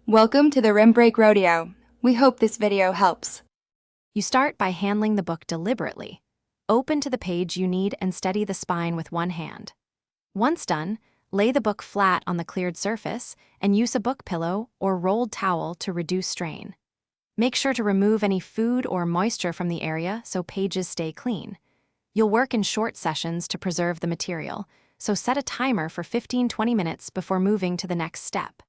Welcome to the Rim Break Rodeo. We hope this video helps. You start by handling the book deliberately. Open to the page you need and steady the spine with one hand. Once done, lay the book flat on the cleared surface and use a book pillow or rolled towel to reduce strain. Make sure to remove any food or moisture from the area so pages stay clean. You'll work in short sessions to preserve the material, so set a timer for 15-20 minutes before moving to the next step.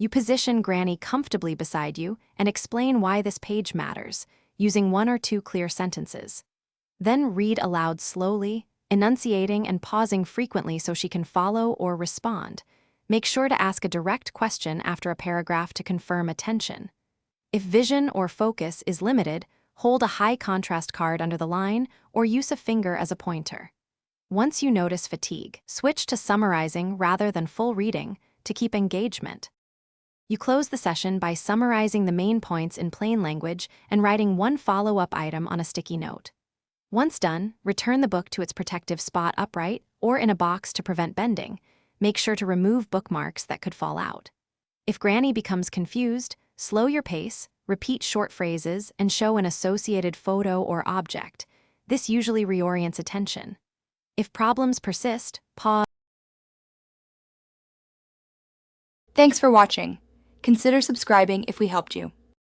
You position Granny comfortably beside you and explain why this page matters, using 1 or 2 clear sentences. Then read aloud slowly, enunciating and pausing frequently so she can follow or respond. Make sure to ask a direct question after a paragraph to confirm attention. If vision or focus is limited, hold a high contrast card under the line or use a finger as a pointer. Once you notice fatigue, switch to summarizing rather than full reading to keep engagement. You close the session by summarizing the main points in plain language and writing one follow-up item on a sticky note. Once done, return the book to its protective spot upright or in a box to prevent bending. Make sure to remove bookmarks that could fall out. If Granny becomes confused, slow your pace, repeat short phrases, and show an associated photo or object. This usually reorients attention. If problems persist, pause. Thanks for watching. Consider subscribing if we helped you.